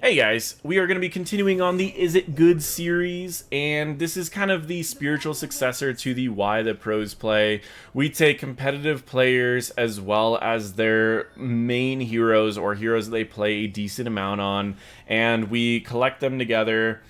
Hey guys, we are going to be continuing on the Is It Good series, and this is kind of the spiritual successor to the Why the Pros Play. We take competitive players as well as their main heroes or heroes that they play a decent amount on, and we collect them together.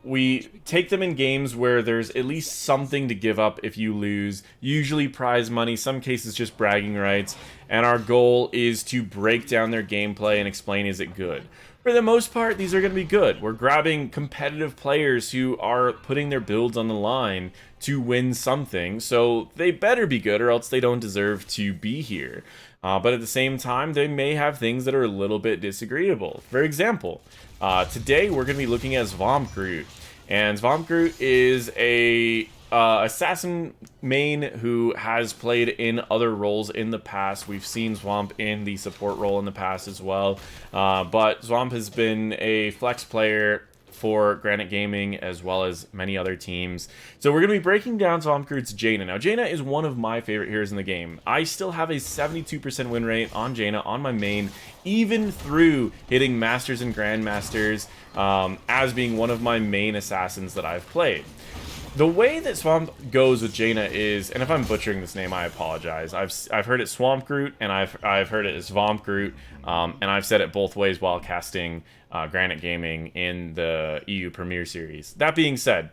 We take them in games where there's at least something to give up if you lose, usually prize money, some cases just bragging rights, and our goal is to break down their gameplay and explain is it good. For the most part, these are going to be good. We're grabbing competitive players who are putting their builds on the line to win something, so they better be good or else they don't deserve to be here. But at the same time, they may have things that are a little bit disagreeable. For example, today we're going to be looking at Svampgroot. And Svampgroot is a assassin main who has played in other roles in the past. We've seen Swamp in the support role in the past as well. But Swamp has been a flex player for Granite Gaming as well as many other teams. So we're going to be breaking down Svampgroot's Jaina. Now, Jaina is one of my favorite heroes in the game. I still have a 72% win rate on Jaina on my main, even through hitting Masters and Grandmasters as being one of my main assassins that I've played. The way that Swamp goes with Jaina is, and if I'm butchering this name, I apologize. I've heard it Svampgroot, and I've heard it as Svampgroot, and I've said it both ways while casting Granite Gaming in the EU Premier Series. That being said,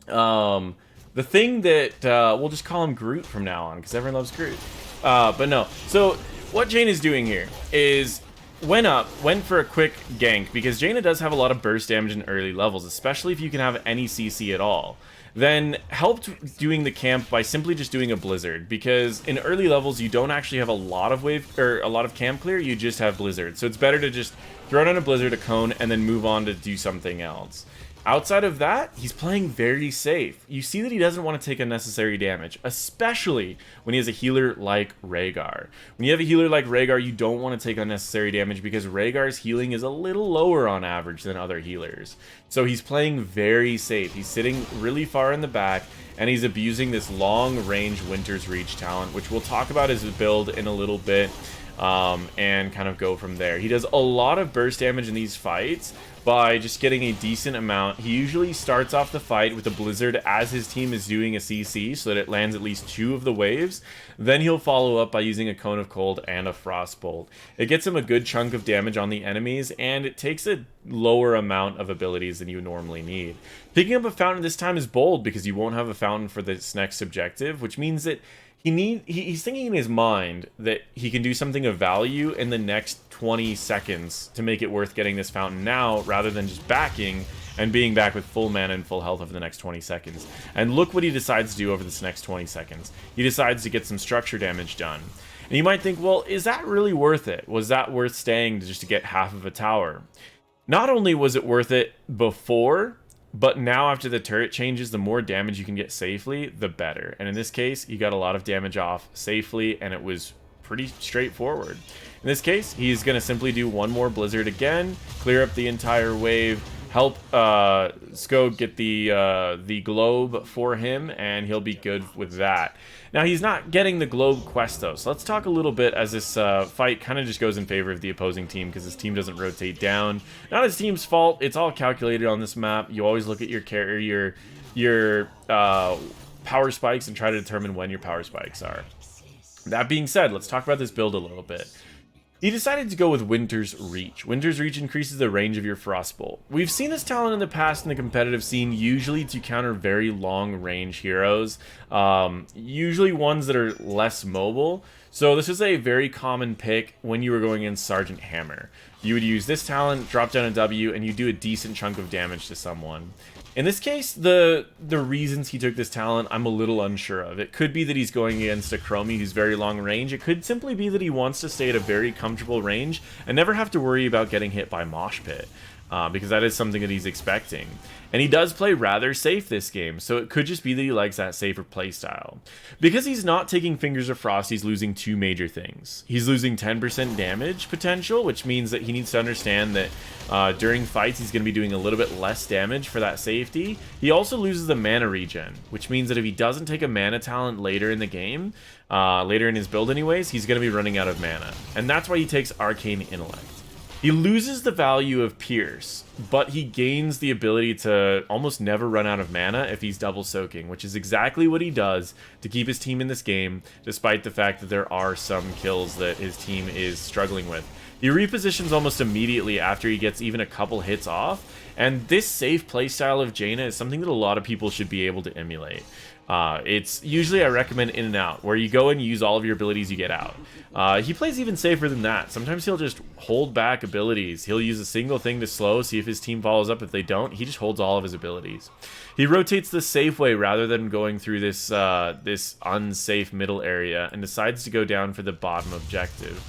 the thing that we'll just call him Groot from now on because everyone loves Groot. But no, so what Jaina is doing here is went for a quick gank because Jaina does have a lot of burst damage in early levels, especially if you can have any CC at all. Then helped doing the camp by simply just doing a blizzard, because in early levels you don't actually have a lot of wave or a lot of camp clear, you just have blizzard. So it's better to just throw down a blizzard, a cone, and then move on to do something else. Outside of that, he's playing very safe. You see that he doesn't want to take unnecessary damage, especially when he has a healer like Rhaegar. When you have a healer like Rhaegar, you don't want to take unnecessary damage because Rhaegar's healing is a little lower on average than other healers. So he's playing very safe. He's sitting really far in the back, and he's abusing this long-range Winter's Reach talent, which we'll talk about his build in a little bit, and kind of go from there. He does a lot of burst damage in these fights by just getting a decent amount. He usually starts off the fight with a blizzard as his team is doing a CC so that it lands at least 2 of the waves. Then he'll follow up by using a cone of cold and a frostbolt. It gets him a good chunk of damage on the enemies, and it takes a lower amount of abilities than you normally need. Picking up a fountain this time is bold because you won't have a fountain for this next objective, which means that he's thinking in his mind that he can do something of value in the next 20 seconds to make it worth getting this fountain now, rather than just backing and being back with full mana and full health over the next 20 seconds. And look what he decides to do over this next 20 seconds. He decides to get some structure damage done. And you might think, well, is that really worth it? Was that worth staying just to get half of a tower? Not only was it worth it before, but now after the turret changes, the more damage you can get safely, the better. And in this case, he got a lot of damage off safely, and it was pretty straightforward. In this case, he's going to simply do one more blizzard again, clear up the entire wave, help Skog get the globe for him, and he'll be good with that. Now, he's not getting the globe quest, though, so let's talk a little bit as this fight kind of just goes in favor of the opposing team because his team doesn't rotate down. Not his team's fault. It's all calculated on this map. You always look at your power spikes and try to determine when your power spikes are. That being said, let's talk about this build a little bit. He decided to go with Winter's Reach. Winter's Reach increases the range of your Frostbolt. We've seen this talent in the past in the competitive scene, usually to counter very long-range heroes, usually ones that are less mobile. So this is a very common pick when you were going in Sergeant Hammer. You would use this talent, drop down a W, and you do a decent chunk of damage to someone. In this case, the reasons he took this talent, I'm a little unsure of. It could be that he's going against a Chromie who's very long range. It could simply be that he wants to stay at a very comfortable range and never have to worry about getting hit by Mosh Pit, because that is something that he's expecting. And he does play rather safe this game, so it could just be that he likes that safer playstyle. Because he's not taking Fingers of Frost, he's losing 2 major things. He's losing 10% damage potential, which means that he needs to understand that during fights he's going to be doing a little bit less damage for that safety. He also loses the mana regen, which means that if he doesn't take a mana talent later in the game, later in his build anyways, he's going to be running out of mana. And that's why he takes Arcane Intellect. He loses the value of Pierce, but he gains the ability to almost never run out of mana if he's double soaking, which is exactly what he does to keep his team in this game, despite the fact that there are some kills that his team is struggling with. He repositions almost immediately after he gets even a couple hits off, and this safe playstyle of Jaina is something that a lot of people should be able to emulate. It's usually I recommend in and out, where you go and use all of your abilities you get out. He plays even safer than that. Sometimes he'll just hold back abilities. He'll use a single thing to slow, see if his team follows up. If they don't, he just holds all of his abilities. He rotates the safe way rather than going through this this unsafe middle area, and decides to go down for the bottom objective.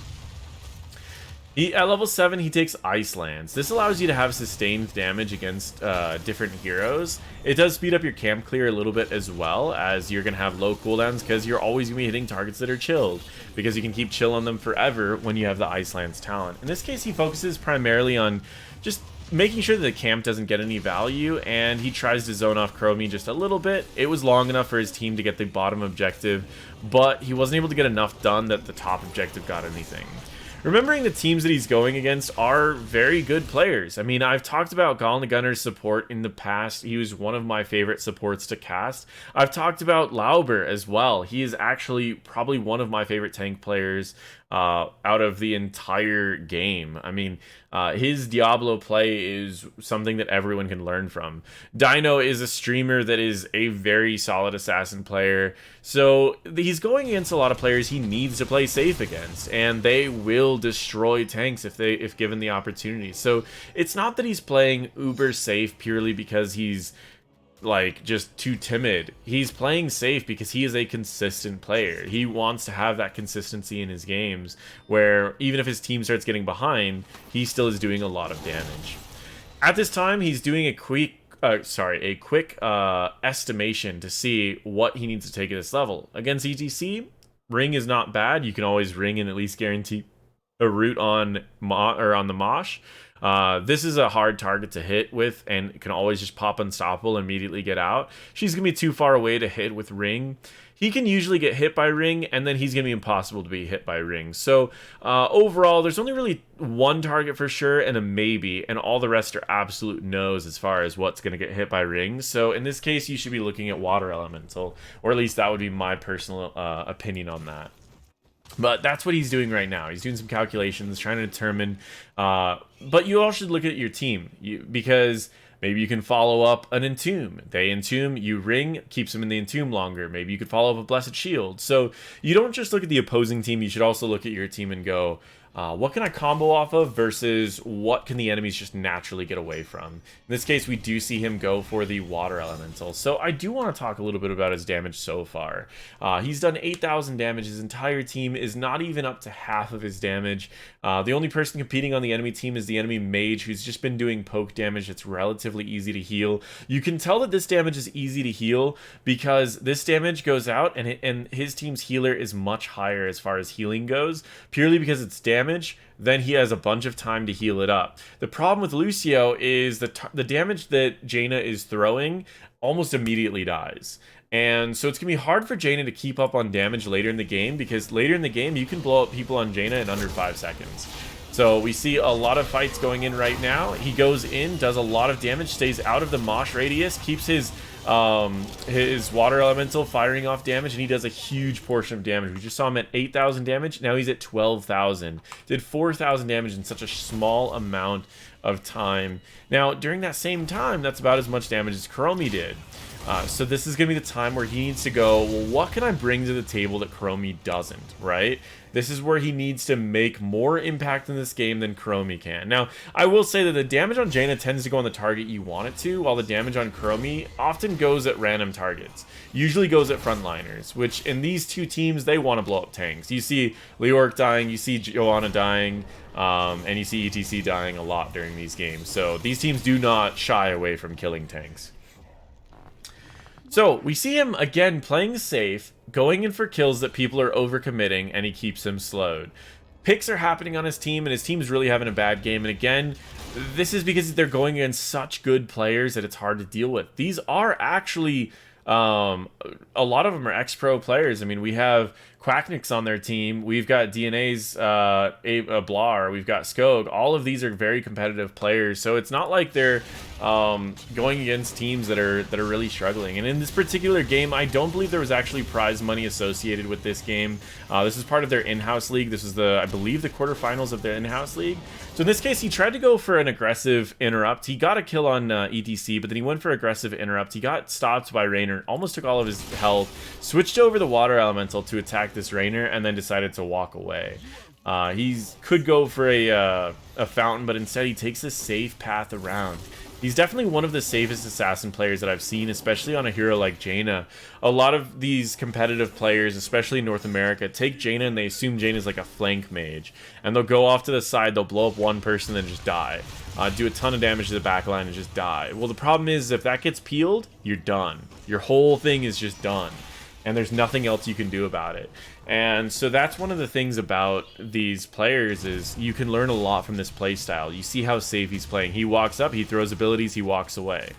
At level 7, he takes Ice Lands. This allows you to have sustained damage against different heroes. It does speed up your camp clear a little bit as well, as you're going to have low cooldowns because you're always going to be hitting targets that are chilled, because you can keep chill on them forever when you have the Ice Lands talent. In this case, he focuses primarily on just making sure that the camp doesn't get any value, and he tries to zone off Chromie just a little bit. It was long enough for his team to get the bottom objective, but he wasn't able to get enough done that the top objective got anything. Remembering the teams that he's going against are very good players. I mean, I've talked about Gallon the Gunner's support in the past. He was one of my favorite supports to cast. I've talked about Lauber as well. He is actually probably one of my favorite tank players out of the entire game. I mean, his Diablo play is something that everyone can learn from. Dino is a streamer that is a very solid assassin player, so he's going against a lot of players he needs to play safe against, and they will destroy tanks if given the opportunity. So it's not that he's playing uber safe purely because he's like just too timid. He's playing safe because he is a consistent player. He wants to have that consistency in his games where even if his team starts getting behind, he still is doing a lot of damage. At this time, he's doing a quick estimation to see what he needs to take at this level. Against ETC, ring is not bad. You can always ring and at least guarantee a root on the Mosh. This is a hard target to hit with, and can always just pop unstoppable and immediately get out. She's gonna be too far away to hit with ring. He can usually get hit by ring, and then he's gonna be impossible to be hit by ring. So overall, there's only really one target for sure and a maybe, and all the rest are absolute no's as far as what's gonna get hit by ring. So in this case, you should be looking at water elemental, or at least that would be my personal opinion on that. But that's what he's doing right now. He's doing some calculations, trying to determine. But you all should look at your team, because maybe you can follow up an Entomb. They Entomb, you ring, keeps them in the Entomb longer. Maybe you could follow up a Blessed Shield. So you don't just look at the opposing team, you should also look at your team and go, what can I combo off of versus what can the enemies just naturally get away from? In this case, we do see him go for the water elemental. So I do want to talk a little bit about his damage so far. He's done 8,000 damage. His entire team is not even up to half of his damage. The only person competing on the enemy team is the enemy mage, who's just been doing poke damage. It's relatively easy to heal. You can tell that this damage is easy to heal because this damage goes out and his team's healer is much higher as far as healing goes, purely because it's damage. Then he has a bunch of time to heal it up. The problem with Lucio is the damage that Jaina is throwing almost immediately dies. And so it's going to be hard for Jaina to keep up on damage later in the game, because later in the game you can blow up people on Jaina in under 5 seconds. So we see a lot of fights going in right now. He goes in, does a lot of damage, stays out of the mosh radius, keeps his water elemental firing off damage, and he does a huge portion of damage. We just saw him at 8,000 damage. Now he's at 12,000. Did 4,000 damage in such a small amount of time. Now, during that same time, that's about as much damage as Chromie did. So this is going to be the time where he needs to go, well, what can I bring to the table that Chromie doesn't, right? This is where he needs to make more impact in this game than Chromie can. Now, I will say that the damage on Jaina tends to go on the target you want it to, while the damage on Chromie often goes at random targets. Usually goes at frontliners, which in these two teams, they want to blow up tanks. You see Leoric dying, you see Joanna dying, and you see ETC dying a lot during these games. So these teams do not shy away from killing tanks. So we see him again playing safe, going in for kills that people are overcommitting, and he keeps them slowed. Picks are happening on his team, and his team's really having a bad game. And again, this is because they're going against such good players that it's hard to deal with. These are actually, a lot of them are ex-pro players. I mean, we have Quacknick's on their team. We've got DNA's Blar. We've got Skog. All of these are very competitive players, so it's not like they're going against teams that are really struggling. And in this particular game, I don't believe there was actually prize money associated with this game. This is part of their in-house league. This is I believe, the quarterfinals of their in-house league. So in this case, he tried to go for an aggressive interrupt. He got a kill on ETC, but then he went for aggressive interrupt. He got stopped by Raynor, almost took all of his health, switched over the water elemental to attack this Raynor, and then decided to walk away. He could go for a fountain, but instead he takes a safe path around. He's definitely one of the safest assassin players that I've seen, especially on a hero like Jaina. A lot of these competitive players, especially in North America, take Jaina and they assume Jaina's like a flank mage. And they'll go off to the side, they'll blow up one person and just die. Do a ton of damage to the backline and just die. Well, the problem is, if that gets peeled, you're done. Your whole thing is just done. And there's nothing else you can do about it. And so that's one of the things about these players, is you can learn a lot from this playstyle. You see how safe he's playing. He walks up, he throws abilities, he walks away.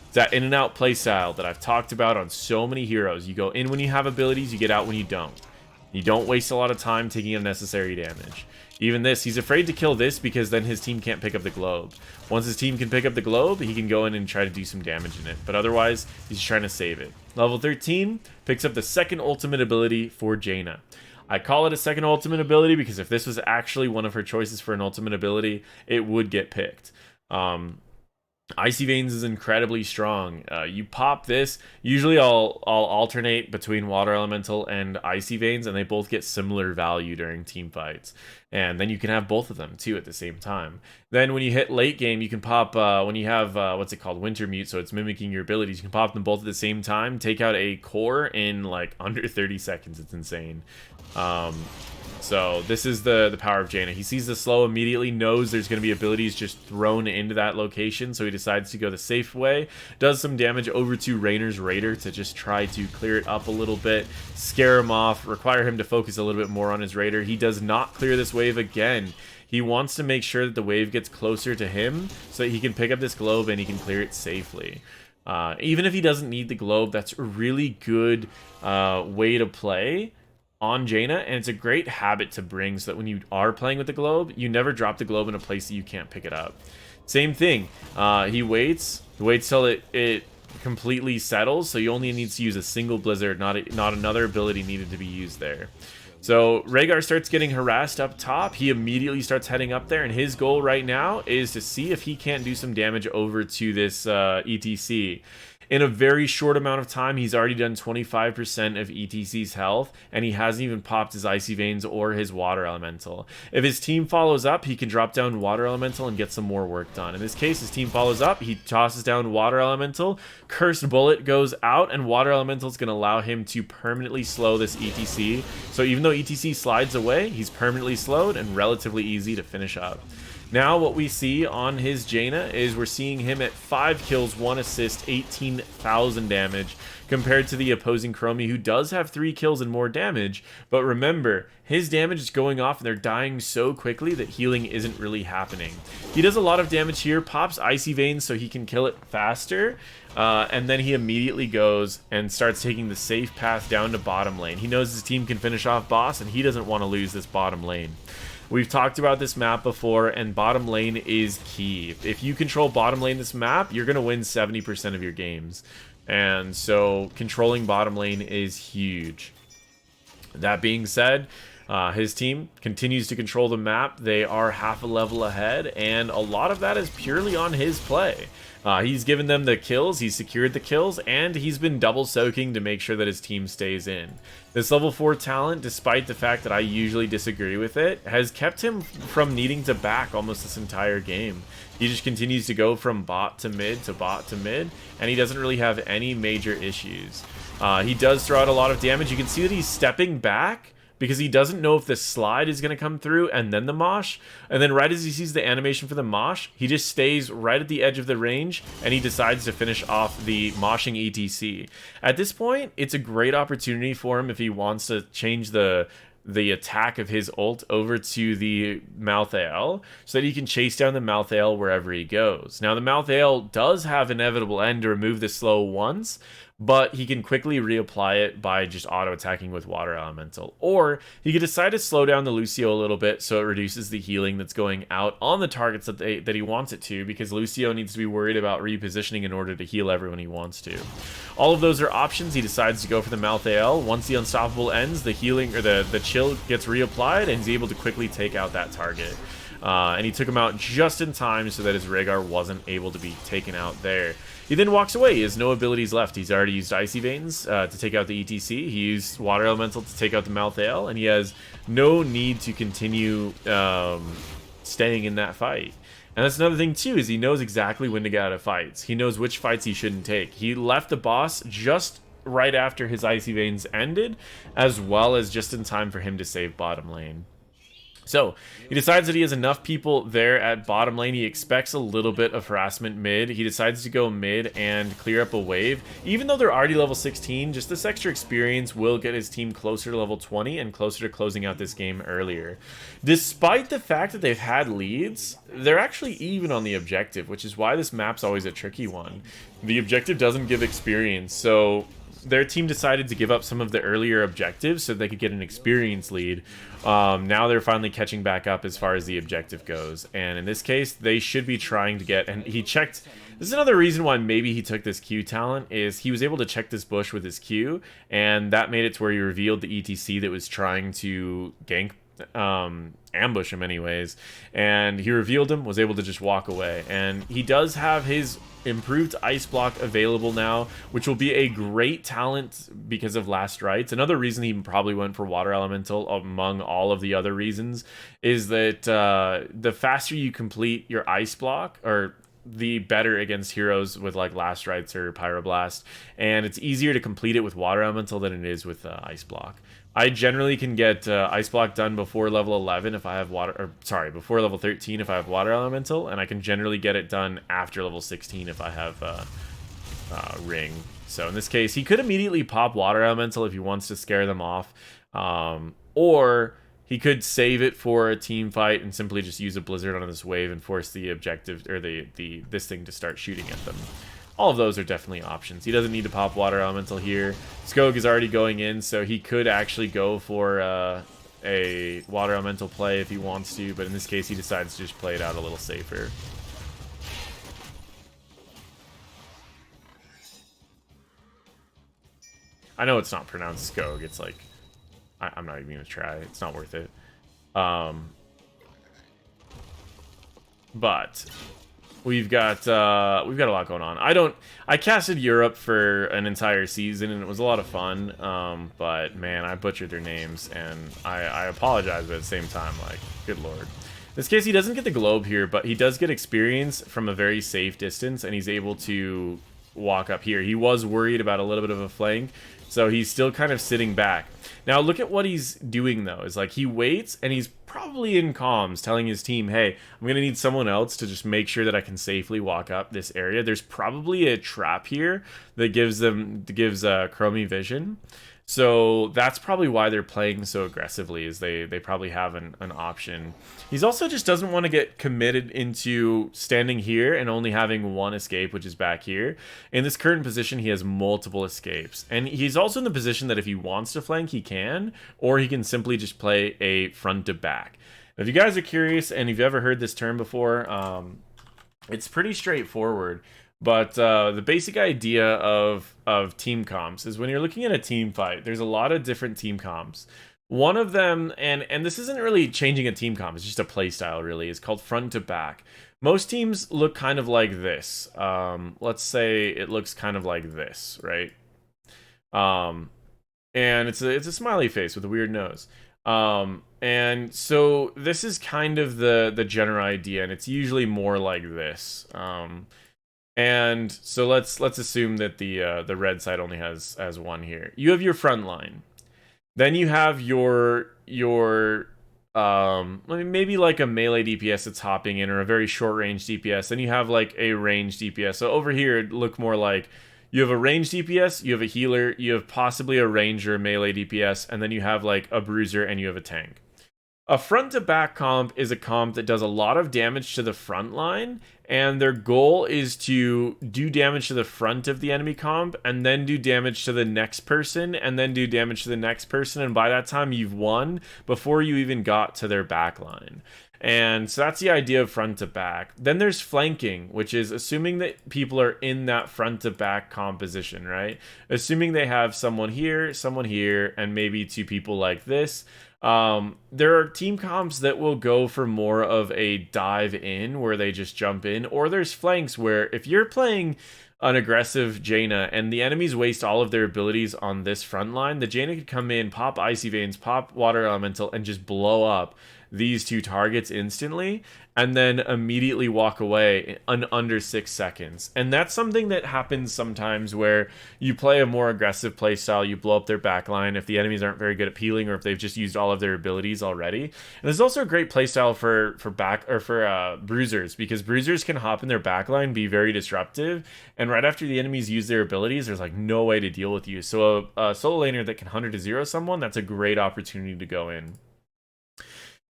It's that in and out playstyle that I've talked about on so many heroes. You go in when you have abilities, you get out when you don't. You don't waste a lot of time taking unnecessary damage. Even this, he's afraid to kill this because then his team can't pick up the globe. Once his team can pick up the globe, he can go in and try to do some damage in it. But otherwise, he's trying to save it. Level 13 picks up the second ultimate ability for Jaina. I call it a second ultimate ability because if this was actually one of her choices for an ultimate ability, it would get picked. Icy Veins is incredibly strong. You pop this, usually I'll alternate between Water Elemental and Icy Veins, and they both get similar value during team fights. And then you can have both of them too at the same time. Then when you hit late game, you can pop, when you have, what's it called, Winter Mute, so it's mimicking your abilities, you can pop them both at the same time, take out a core in like under 30 seconds. It's insane. So this is the power of Jaina. He sees the slow, immediately knows there's going to be abilities just thrown into that location, so he decides to go the safe way. Does some damage over to Raynor's Raider to just try to clear it up a little bit, scare him off, require him to focus a little bit more on his Raider. He does not clear this wave again. He wants to make sure that the wave gets closer to him so that he can pick up this globe and he can clear it safely. Even if he doesn't need the globe, that's a really good way to play on Jaina, and it's a great habit to bring so that when you are playing with the globe, you never drop the globe in a place that you can't pick it up. Same thing, he waits till it completely settles, so you only need to use a single blizzard, not another ability needed to be used there. So Rhaegar starts getting harassed up top. He immediately starts heading up there, and his goal right now is to see if he can't do some damage over to this ETC. In a very short amount of time, he's already done 25% of ETC's health, and he hasn't even popped his Icy Veins or his Water Elemental. If his team follows up, he can drop down Water Elemental and get some more work done. In this case, his team follows up, he tosses down Water Elemental, Cursed Bullet goes out, and Water Elemental is going to allow him to permanently slow this ETC. So even though ETC slides away, he's permanently slowed and relatively easy to finish up. Now what we see on his Jaina is we're seeing him at 5 kills, 1 assist, 18,000 damage, compared to the opposing Chromie, who does have 3 kills and more damage. But remember, his damage is going off and they're dying so quickly that healing isn't really happening. He does a lot of damage here, pops Icy Veins so he can kill it faster, and then he immediately goes and starts taking the safe path down to bottom lane. He knows his team can finish off boss, and he doesn't want to lose this bottom lane. We've talked about this map before, and bottom lane is key. If you control bottom lane this map, you're going to win 70% of your games. And so controlling bottom lane is huge. That being said, his team continues to control the map. They are half a level ahead, and a lot of that is purely on his play. He's given them the kills, he's secured the kills, and he's been double soaking to make sure that his team stays in. This level 4 talent, despite the fact that I usually disagree with it, has kept him from needing to back almost this entire game. He just continues to go from bot to mid to bot to mid, and he doesn't really have any major issues. He does throw out a lot of damage. You can see that he's stepping back because he doesn't know if the slide is going to come through and then the mosh. And then right as he sees the animation for the mosh, he just stays right at the edge of the range and he decides to finish off the moshing ETC. At this point, it's a great opportunity for him if he wants to change the attack of his ult over to the Malthael so that he can chase down the Malthael wherever he goes. Now, the Malthael does have inevitable end to remove the slow once, but he can quickly reapply it by just auto attacking with Water Elemental. Or he could decide to slow down the Lucio a little bit so it reduces the healing that's going out on the targets that he wants it to, because Lucio needs to be worried about repositioning in order to heal everyone he wants to. All of those are options. He decides to go for the Malthael. Once the Unstoppable ends, the healing or the chill gets reapplied, and he's able to quickly take out that target. And he took him out just in time so that his Rhaegar wasn't able to be taken out there. He then walks away. He has no abilities left. He's already used Icy Veins to take out the ETC. He used Water Elemental to take out the Malthael, and he has no need to continue staying in that fight. And that's another thing too, is he knows exactly when to get out of fights. He knows which fights he shouldn't take. He left the boss just right after his Icy Veins ended, as well as just in time for him to save bottom lane. So, he decides that he has enough people there at bottom lane. He expects a little bit of harassment mid. He decides to go mid and clear up a wave. Even though they're already level 16, just this extra experience will get his team closer to level 20 and closer to closing out this game earlier. Despite the fact that they've had leads, they're actually even on the objective, which is why this map's always a tricky one. The objective doesn't give experience, so their team decided to give up some of the earlier objectives so they could get an experience lead. Now they're finally catching back up as far as the objective goes. And in this case, they should be trying to get... And he checked... This is another reason why maybe he took this Q talent, is he was able to check this bush with his Q, and that made it to where he revealed the ETC that was trying to gank, ambush him anyways, and he revealed him, was able to just walk away. And he does have his improved ice block available now, which will be a great talent because of Last Rites. Another reason he probably went for Water Elemental among all of the other reasons is that the faster you complete your ice block, or the better against heroes with like Last Rites or Pyroblast, and it's easier to complete it with Water Elemental than it is with Ice Block. I generally can get Ice Block done before level 11 if I have before level 13 if I have Water Elemental, and I can generally get it done after level 16 if I have Ring. So in this case, he could immediately pop Water Elemental if he wants to scare them off, or he could save it for a team fight and simply just use a Blizzard on this wave and force the objective, or this thing to start shooting at them. All of those are definitely options. He doesn't need to pop Water Elemental here. Skog is already going in, so he could actually go for a Water Elemental play if he wants to, but in this case he decides to just play it out a little safer. I know it's not pronounced Skog. It's like, I'm not even going to try. It's not worth it. But we've got a lot going on. I casted Europe for an entire season and it was a lot of fun. But man, I butchered their names and I apologize, but at the same time, like, good lord. In this case, he doesn't get the globe here, but he does get experience from a very safe distance, and he's able to walk up here. He was worried about a little bit of a flank, so he's still kind of sitting back. Now look at what he's doing though, is like he waits and he's probably in comms telling his team, hey, I'm gonna need someone else to just make sure that I can safely walk up this area. There's probably a trap here that gives Chromie vision. So that's probably why they're playing so aggressively, is they probably have an option. He's also just doesn't want to get committed into standing here and only having one escape, which is back here. In this current position, he has multiple escapes. And he's also in the position that if he wants to flank, he can, or he can simply just play a front to back. If you guys are curious and you've ever heard this term before, it's pretty straightforward. But the basic idea of team comps is when you're looking at a team fight, there's a lot of different team comps. One of them, and this isn't really changing a team comp, it's just a play style really, is called front to back. Most teams look kind of like this. Let's say it looks kind of like this, right? And it's a smiley face with a weird nose. And so this is kind of the general idea, and it's usually more like this. And so let's assume that the red side only has one here. You have your front line. Then you have your maybe like a melee DPS that's hopping in, or a very short range DPS. Then you have like a range DPS. So over here it look more like you have a range DPS, you have a healer, you have possibly a ranger, melee DPS, and then you have like a bruiser and you have a tank. A front to back comp is a comp that does a lot of damage to the front line, and their goal is to do damage to the front of the enemy comp, and then do damage to the next person, and then do damage to the next person, and by that time you've won before you even got to their back line. And so that's the idea of front to back. Then there's flanking, which is assuming that people are in that front to back composition, right? Assuming they have someone here, and maybe two people like this. There are team comps that will go for more of a dive in where they just jump in, or there's flanks where if you're playing an aggressive Jaina and the enemies waste all of their abilities on this front line, the Jaina could come in, pop Icy Veins, pop Water Elemental, and just blow up these two targets instantly, and then immediately walk away in under 6 seconds. And that's something that happens sometimes where you play a more aggressive playstyle, you blow up their backline if the enemies aren't very good at peeling or if they've just used all of their abilities already. And there's also a great playstyle for bruisers, because bruisers can hop in their backline, be very disruptive, and right after the enemies use their abilities, there's like no way to deal with you. So a solo laner that can 100 to 0 someone, that's a great opportunity to go in.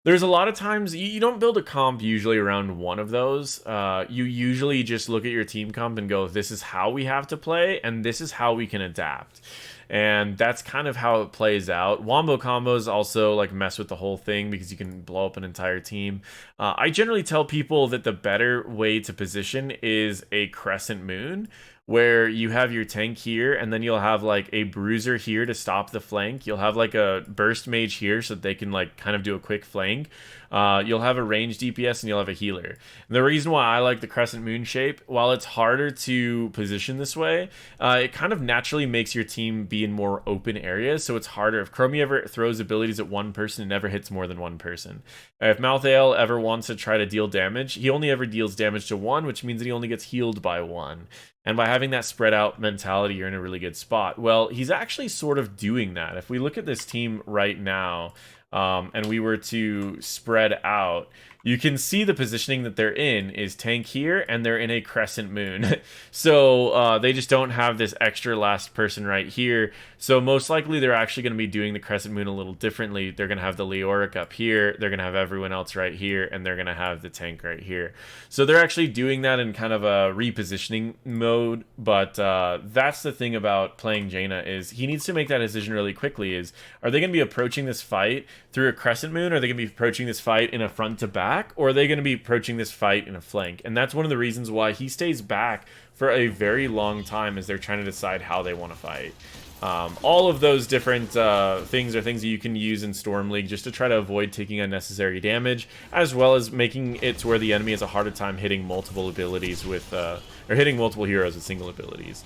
There's a lot of times you don't build a comp usually around one of those. You usually just look at your team comp and go, this is how we have to play, and this is how we can adapt. And that's kind of how it plays out. Wombo combos also like mess with the whole thing because you can blow up an entire team. I generally tell people that the better way to position is a crescent moon, where you have your tank here, and then you'll have like a bruiser here to stop the flank. You'll have like a burst mage here so that they can like kind of do a quick flank. You'll have a ranged DPS, and you'll have a healer. And the reason why I like the crescent moon shape, while it's harder to position this way, it kind of naturally makes your team be in more open areas, so it's harder. If Chromie ever throws abilities at one person, it never hits more than one person. If Malthael ever wants to try to deal damage, he only ever deals damage to one, which means that he only gets healed by one. And by having that spread out mentality, you're in a really good spot. Well, he's actually sort of doing that. If we look at this team right now, and we were to spread out, you can see the positioning that they're in is tank here, and they're in a crescent moon. So they just don't have this extra last person right here. So most likely they're actually going to be doing the crescent moon a little differently. They're going to have the Leoric up here, they're going to have everyone else right here, and they're going to have the tank right here. So they're actually doing that in kind of a repositioning mode. But that's the thing about playing Jaina, is he needs to make that decision really quickly. Is, are they going to be approaching this fight through a crescent moon, or are they going to be approaching this fight in a front to back, or are they going to be approaching this fight in a flank? And that's one of the reasons why he stays back for a very long time, as they're trying to decide how they want to fight. All of those different things are things that you can use in Storm League just to try to avoid taking unnecessary damage, as well as making it to where the enemy has a harder time hitting multiple abilities with, or hitting multiple heroes with single abilities.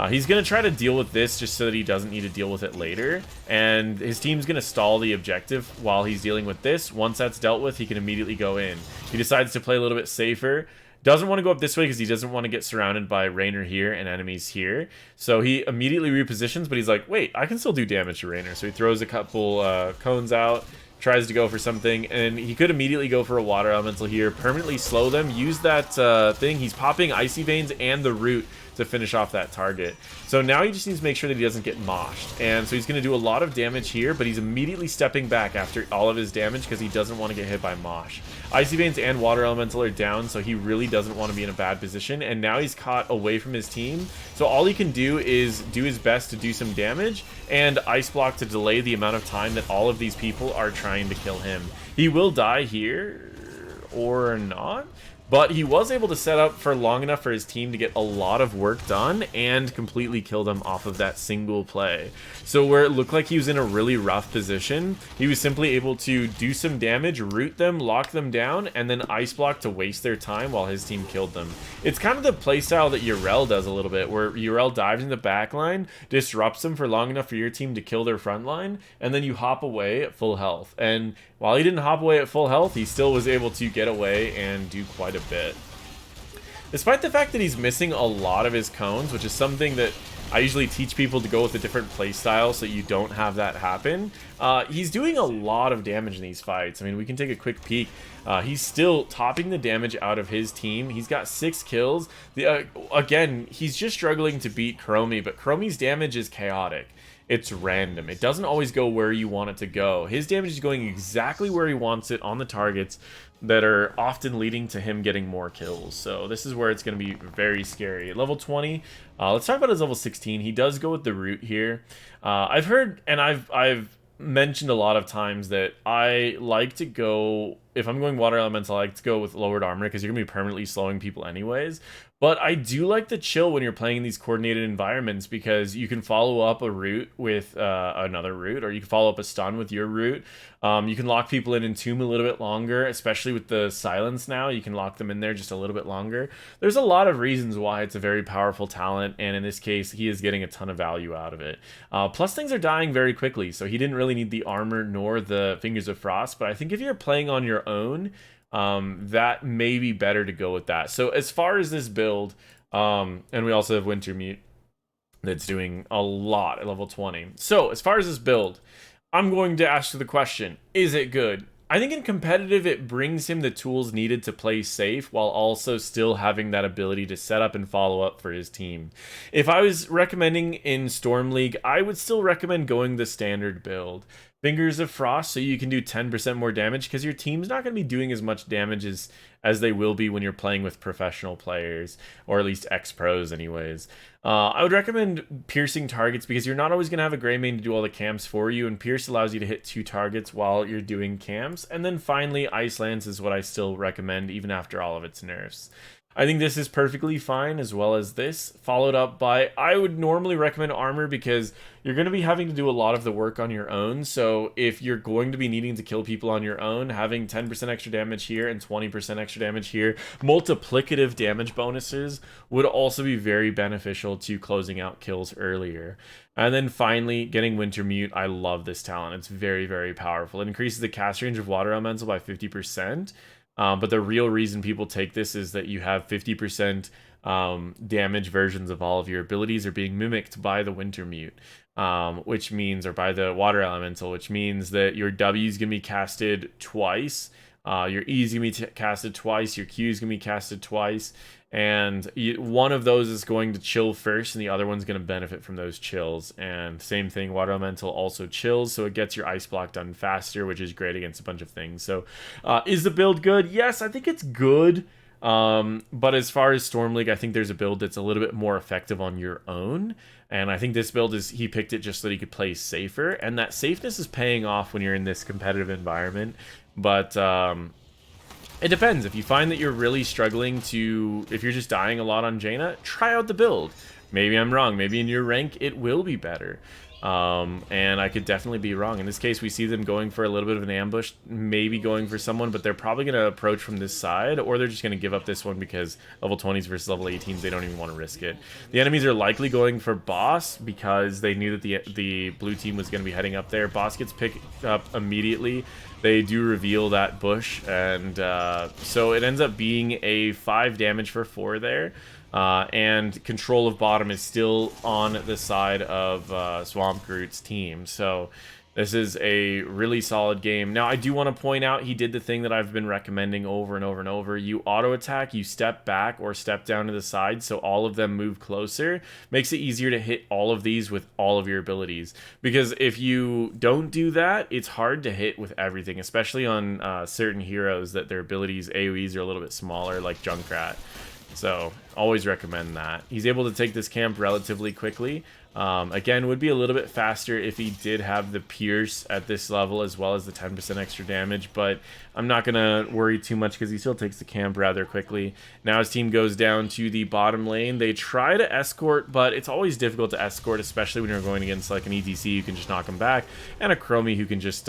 He's going to try to deal with this just so that he doesn't need to deal with it later, and his team's going to stall the objective while he's dealing with this. Once that's dealt with, he can immediately go in. He decides to play a little bit safer. Doesn't want to go up this way because he doesn't want to get surrounded by Raynor here and enemies here. So he immediately repositions, but he's like, wait, I can still do damage to Raynor. So he throws a couple cones out, tries to go for something, and he could immediately go for a water elemental here, permanently slow them, use that thing. He's popping Icy Veins and the root to finish off that target. So now he just needs to make sure that he doesn't get moshed. And so he's going to do a lot of damage here, but he's immediately stepping back after all of his damage because he doesn't want to get hit by mosh. Icy Veins and Water Elemental are down, so he really doesn't want to be in a bad position, and now he's caught away from his team. So all he can do is do his best to do some damage and Ice Block to delay the amount of time that all of these people are trying to kill him. He will die here, or not, but he was able to set up for long enough for his team to get a lot of work done and completely kill them off of that single play. So where it looked like he was in a really rough position, he was simply able to do some damage, root them, lock them down, and then Ice Block to waste their time while his team killed them. It's kind of the playstyle that Yrel does a little bit, where Yrel dives in the backline, disrupts them for long enough for your team to kill their front line, and then you hop away at full health. And while he didn't hop away at full health, he still was able to get away and do quite a bit. Despite the fact that he's missing a lot of his cones, which is something that I usually teach people to go with a different playstyle so you don't have that happen, he's doing a lot of damage in these fights. I mean, we can take a quick peek. He's still topping the damage out of his team. He's got 6 kills. Again, he's just struggling to beat Chromie, but Chromie's damage is chaotic. it's random. It doesn't always go where you want it to go. His damage is going exactly where he wants it on the targets that are often leading to him getting more kills. So this is where it's going to be very scary. At level 20, let's talk about his level 16. He does go with the root here. I've heard, and I've mentioned a lot of times that I like to go, if I'm going water elemental, I like to go with lowered armor because you're going to be permanently slowing people anyways. But I do like the chill when you're playing in these coordinated environments because you can follow up a root with another root, or you can follow up a stun with your root. You can lock people in Entomb a little bit longer, especially with the silence now. You can lock them in there just a little bit longer. There's a lot of reasons why it's a very powerful talent, and in this case, he is getting a ton of value out of it. Plus, things are dying very quickly, so he didn't really need the armor nor the Fingers of Frost, but I think if you're playing on your own, that may be better to go with that. So as far as this build, and we also have Wintermute that's doing a lot at level 20. So as far as this build, I'm going to ask you the question, is it good? I think in competitive, it brings him the tools needed to play safe while also still having that ability to set up and follow up for his team. If I was recommending in Storm League, I would still recommend going the standard build. Fingers of Frost, so you can do 10% more damage because your team's not going to be doing as much damage as they will be when you're playing with professional players, or at least ex-pros anyways. I would recommend piercing targets because you're not always going to have a gray main to do all the camps for you, and Pierce allows you to hit 2 targets while you're doing camps. And then finally, Ice Lance is what I still recommend even after all of its nerfs. I think this is perfectly fine, as well as this, followed up by, I would normally recommend armor because you're going to be having to do a lot of the work on your own. So if you're going to be needing to kill people on your own, having 10% extra damage here and 20% extra damage here, multiplicative damage bonuses would also be very beneficial to closing out kills earlier. And then finally, getting Wintermute. I love this talent. It's very, very powerful. It increases the cast range of Water Elemental by 50%. But the real reason people take this is that you have 50% damage versions of all of your abilities are being mimicked by the Wintermute, which means, or by the Water Elemental, which means that your W is going to be casted twice, your E is going to be casted twice, your Q is going to be casted twice, and one of those is going to chill first, and the other one's going to benefit from those chills. And same thing, Water Elemental also chills, so it gets your ice block done faster, which is great against a bunch of things. So is the build good? Yes, I think it's good. But as far as Storm League, I think there's a build that's a little bit more effective on your own. And I think this build he picked it just so that he could play safer. And that safeness is paying off when you're in this competitive environment. But it depends. If you find that you're really struggling if you're just dying a lot on Jaina, try out the build. Maybe I'm wrong. Maybe in your rank, it will be better. And I could definitely be wrong. In this case, we see them going for a little bit of an ambush, maybe going for someone, but they're probably going to approach from this side, or they're just going to give up this one because level 20s versus level 18s, they don't even want to risk it. The enemies are likely going for Boss because they knew that the blue team was going to be heading up there. Boss gets picked up immediately. They do reveal that bush, and so it ends up being a 5 damage for 4 there. And control of bottom is still on the side of Svampgroot's team. So this is a really solid game. Now, I do want to point out he did the thing that I've been recommending over and over and over. You auto-attack, you step back or step down to the side, so all of them move closer. Makes it easier to hit all of these with all of your abilities. Because if you don't do that, it's hard to hit with everything, especially on certain heroes that their abilities, AoEs, are a little bit smaller, like Junkrat. So always recommend that. He's able to take this camp relatively quickly. Again, would be a little bit faster if he did have the Pierce at this level as well as the 10% extra damage, but I'm not going to worry too much because he still takes the camp rather quickly. Now his team goes down to the bottom lane. They try to escort, but it's always difficult to escort, especially when you're going against like an ETC who can just knock them back, and a Chromie who can just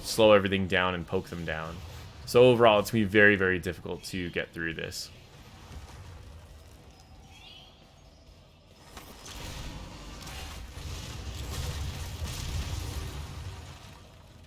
slow everything down and poke them down. So overall, it's going to be very, very difficult to get through this.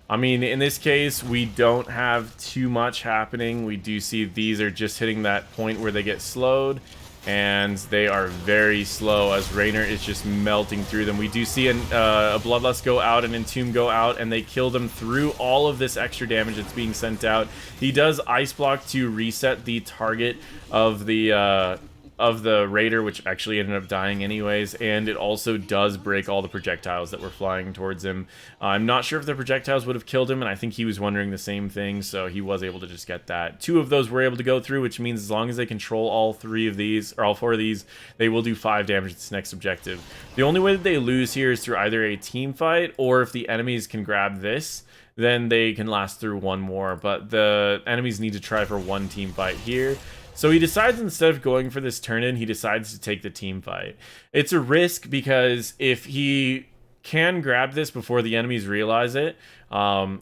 I mean, in this case, we don't have too much happening. We do see these are just hitting that point where they get slowed, and they are very slow as Rhaegar is just melting through them. We do see a Bloodlust go out and Entomb go out, and they kill them through all of this extra damage that's being sent out. He does Ice Block to reset the target of the of the Raider, which actually ended up dying anyways, and it also does break all the projectiles that were flying towards him. I'm not sure if the projectiles would have killed him, and I think he was wondering the same thing, so he was able to just get that. 2 of those were able to go through, which means as long as they control all 3 of these, or all 4 of these, they will do 5 damage to this next objective. The only way that they lose here is through either a team fight, or if the enemies can grab this, then they can last through 1 more, but the enemies need to try for 1 team fight here. So he decides, instead of going for this turn-in, he decides to take the team fight. It's a risk because if he can grab this before the enemies realize it,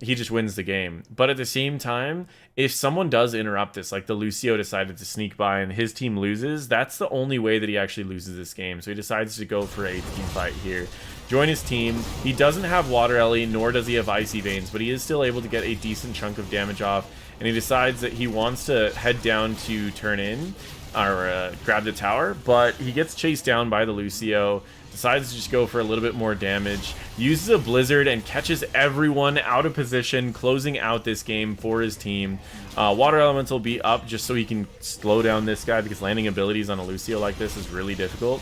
he just wins the game. But at the same time, if someone does interrupt this, like the Lucio decided to sneak by and his team loses, that's the only way that he actually loses this game. So he decides to go for a team fight here. Join his team. He doesn't have Water Ellie, nor does he have Icy Veins, but he is still able to get a decent chunk of damage off. And he decides that he wants to head down to turn in, or grab the tower, but he gets chased down by the Lucio, decides to just go for a little bit more damage, uses a Blizzard and catches everyone out of position, closing out this game for his team. Water Elemental will be up just so he can slow down this guy, because landing abilities on a Lucio like this is really difficult.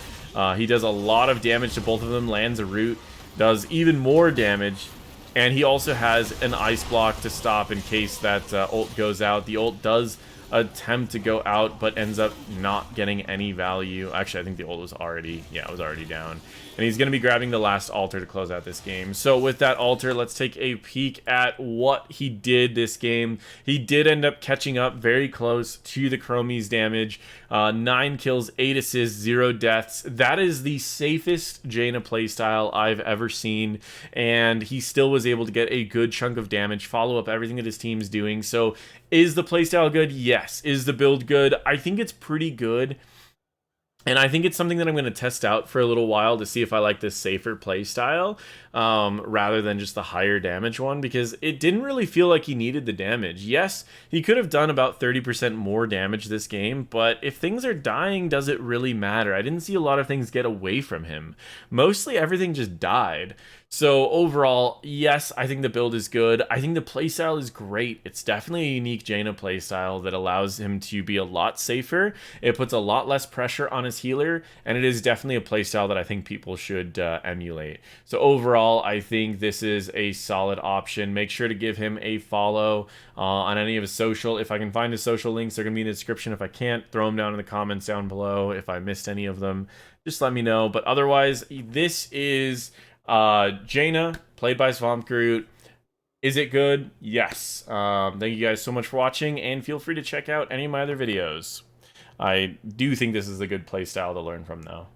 He does a lot of damage to both of them, lands a root, does even more damage, and he also has an ice block to stop in case that ult goes out. The ult does attempt to go out, but ends up not getting any value. Actually, I think the ult was already, yeah, it was already down. And he's going to be grabbing the last altar to close out this game. So with that altar, let's take a peek at what he did this game. He did end up catching up very close to the Chromie's damage. 9 kills, 8 assists, 0 deaths. That is the safest Jaina playstyle I've ever seen. And he still was able to get a good chunk of damage, follow up everything that his team's doing. So is the playstyle good? Yes. Is the build good? I think it's pretty good. And I think it's something that I'm going to test out for a little while to see if I like this safer playstyle rather than just the higher damage one, because it didn't really feel like he needed the damage. Yes, he could have done about 30% more damage this game, but if things are dying, does it really matter? I didn't see a lot of things get away from him. Mostly everything just died. So overall, yes, I think the build is good. I think the playstyle is great. It's definitely a unique Jaina playstyle that allows him to be a lot safer. It puts a lot less pressure on his healer, and it is definitely a playstyle that I think people should emulate. So overall, I think this is a solid option. Make sure to give him a follow on any of his social. If I can find his social links, they're going to be in the description. If I can't, throw them down in the comments down below. If I missed any of them, just let me know. But otherwise, this is Jaina, played by Svampgroot. Is it good? Yes. Thank you guys so much for watching, and feel free to check out any of my other videos. I do think this is a good playstyle to learn from, though.